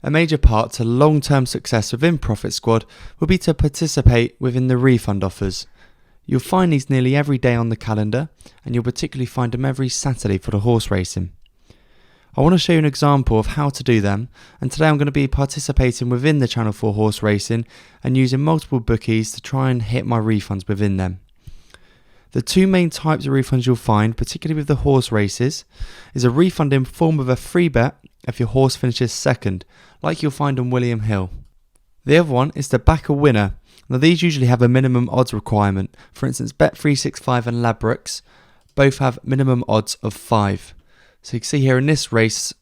A major part to long-term success within Profit Squad will be to participate within the refund offers. You'll find these nearly every day on the calendar, and you'll particularly find them every Saturday for the horse racing. I want to show you an example of how to do them, and today I'm going to be participating within the Channel 4 horse racing and using multiple bookies to try and hit my refunds within them. The two main types of refunds you'll find, particularly with the horse races, is a refund in form of a free bet if your horse finishes second, like you'll find on William Hill. The other one is to back a winner. Now these usually have a minimum odds requirement. For instance, Bet365 and Ladbrokes both have minimum odds of 5. So you can see here in this race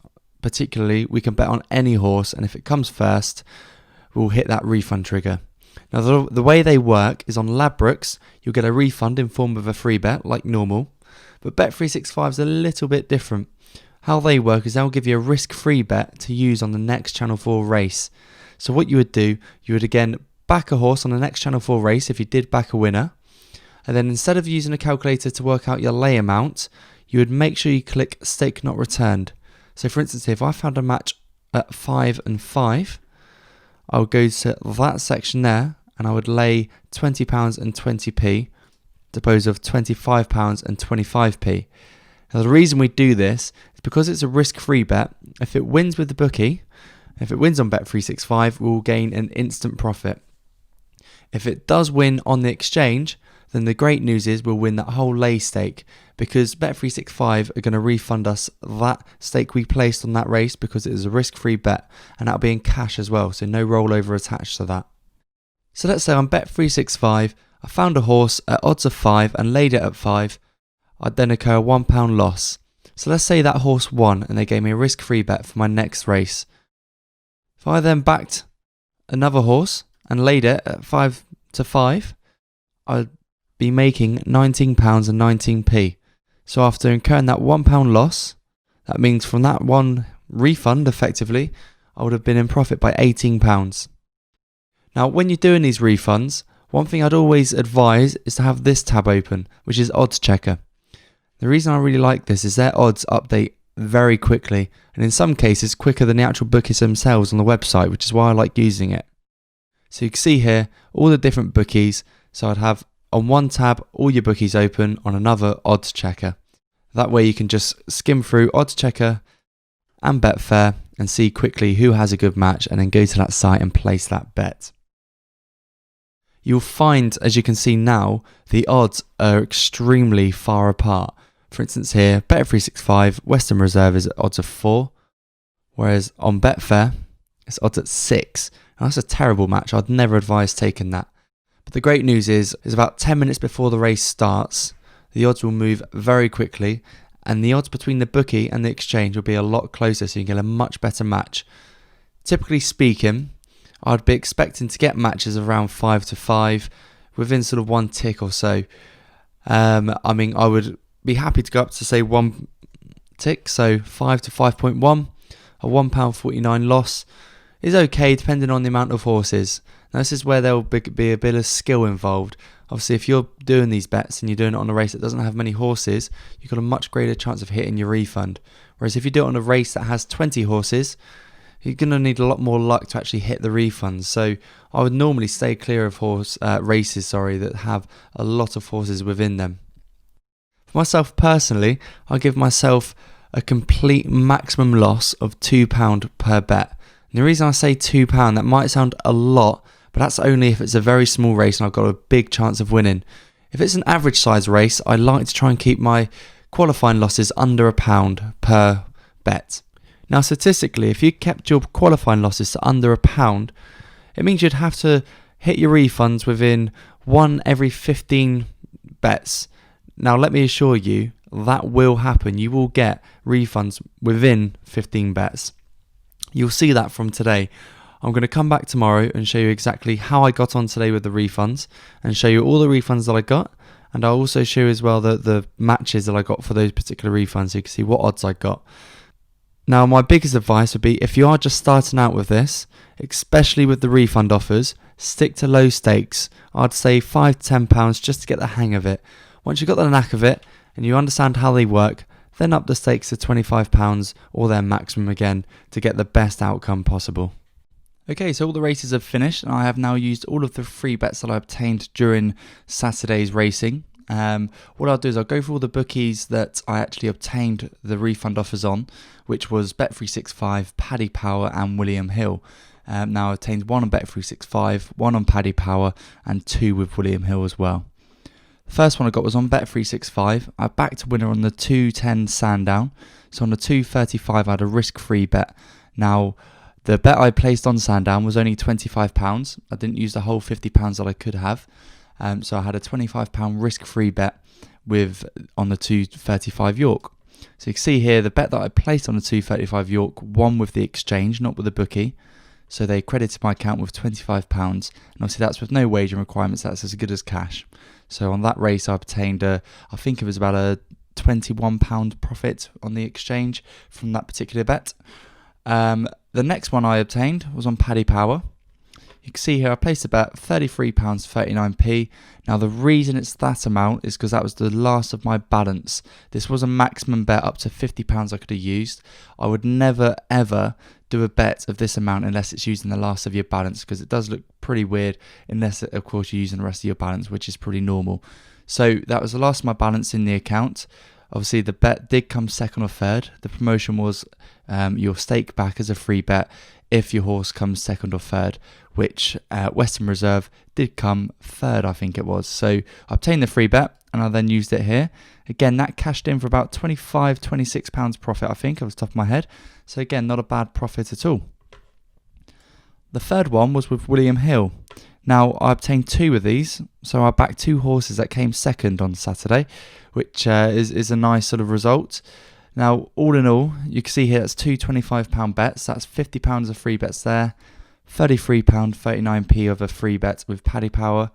particularly, we can bet on any horse, and if it comes first, we'll hit that refund trigger. Now the way they work is on Ladbrokes, you'll get a refund in form of a free bet like normal, but Bet365 is a little bit different. How they work is they'll give you a risk-free bet to use on the next Channel 4 race. So what you would do, you would again back a horse on the next Channel 4 race if you did back a winner, and then instead of using a calculator to work out your lay amount, you would make sure you click stake not returned. So for instance, if I found a match at 5 and 5, I would go to that section there and I would lay £20 and 20p, opposed of £25 and 25p. Now the reason we do this is because it's a risk-free bet. If it wins with the bookie, if it wins on Bet365, we'll gain an instant profit. If it does win on the exchange, then the great news is we'll win that whole lay stake, because Bet365 are going to refund us that stake we placed on that race because it is a risk-free bet, and that'll be in cash as well, so no rollover attached to that. So let's say on Bet365, I found a horse at odds of 5 and laid it at 5, I'd then incur a £1 loss. So let's say that horse won and they gave me a risk-free bet for my next race. If I then backed another horse and laid it at 5 to 5, I'd be making £19 and 19p. So after incurring that £1 loss, that means from that one refund effectively, I would have been in profit by £18. Now when you're doing these refunds, one thing I'd always advise is to have this tab open, which is Odds Checker. The reason I really like this is their odds update very quickly, and in some cases quicker than the actual bookies themselves on the website, which is why I like using it. So you can see here all the different bookies, so I'd have on one tab all your bookies open, on another Odds Checker. That way you can just skim through Odds Checker and Betfair and see quickly who has a good match, and then go to that site and place that bet. You'll find, as you can see now, the odds are extremely far apart. For instance here, Bet365, Western Reserve is at odds of 4, whereas on Betfair, it's odds at 6. Now that's a terrible match, I'd never advise taking that. But the great news is about 10 minutes before the race starts, the odds will move very quickly, and the odds between the bookie and the exchange will be a lot closer, so you can get a much better match. Typically speaking, I'd be expecting to get matches around 5 to 5 within sort of one tick or so. I would be happy to go up to say 1 tick, so 5 to 5.1. A £1.49 loss is okay depending on the amount of horses. Now this is where there will be a bit of skill involved. Obviously if you're doing these bets and you're doing it on a race that doesn't have many horses, you've got a much greater chance of hitting your refund. Whereas if you do it on a race that has 20 horses, you're going to need a lot more luck to actually hit the refunds. So I would normally stay clear of races that have a lot of horses within them. For myself personally, I give myself a complete maximum loss of £2 per bet. And the reason I say £2, that might sound a lot, but that's only if it's a very small race and I've got a big chance of winning. If it's an average size race, I like to try and keep my qualifying losses under £1 per bet. Now statistically, if you kept your qualifying losses to under £1, it means you'd have to hit your refunds within 1 every 15 bets. Now let me assure you, that will happen. You will get refunds within 15 bets. You'll see that from today. I'm going to come back tomorrow and show you exactly how I got on today with the refunds, and show you all the refunds that I got, and I'll also show you as well the matches that I got for those particular refunds, so you can see what odds I got. Now my biggest advice would be, if you are just starting out with this, especially with the refund offers, stick to low stakes. I'd say £5 to £10 just to get the hang of it. Once you've got the knack of it and you understand how they work, then up the stakes to £25 or their maximum again to get the best outcome possible. Okay, so all the races have finished and I have now used all of the free bets that I obtained during Saturday's racing. What I'll do is I'll go through all the bookies that I actually obtained the refund offers on, which was Bet365, Paddy Power and William Hill. Now I obtained one on Bet365, one on Paddy Power and two with William Hill as well. The first one I got was on Bet365. I backed a winner on the 210 Sandown. So on the 235 I had a risk-free bet. Now the bet I placed on Sandown was only £25. I didn't use the whole £50 that I could have. So I had a £25 risk-free bet on the 235 York. So you can see here the bet that I placed on the 235 York won with the exchange, not with the bookie. So they credited my account with £25, and obviously that's with no wagering requirements. That's as good as cash. So on that race I obtained I think it was about a £21 profit on the exchange from that particular bet. The next one I obtained was on Paddy Power. You can see here I placed a bet £33.39p. Now the reason it's that amount is because that was the last of my balance. This was a maximum bet up to £50 I could have used. I would never ever do a bet of this amount unless it's using the last of your balance, because it does look pretty weird unless of course you're using the rest of your balance, which is pretty normal. So that was the last of my balance in the account. Obviously the bet did come second or third. The promotion was your stake back as a free bet if your horse comes second or third, which Western Reserve did come third, I think it was. So I obtained the free bet and I then used it here. Again, that cashed in for about £25, £26 profit, I think, off the top of my head. So again, not a bad profit at all. The third one was with William Hill. Now, I obtained two of these, so I backed two horses that came second on Saturday, which is a nice sort of result. Now, all in all, you can see here that's two £25 bets. That's £50 of free bets there, £33.39p of a free bet with Paddy Power,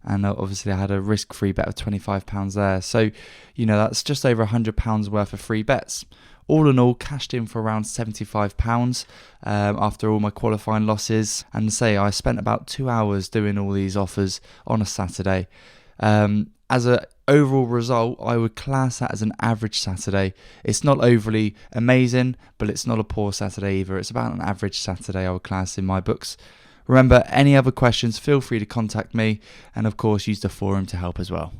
and obviously I had a risk-free bet of £25 there. So, that's just over £100 worth of free bets. All in all, cashed in for around £75 after all my qualifying losses. And I spent about 2 hours doing all these offers on a Saturday. As an overall result, I would class that as an average Saturday. It's not overly amazing, but it's not a poor Saturday either. It's about an average Saturday I would class in my books. Remember, any other questions, feel free to contact me, and of course use the forum to help as well.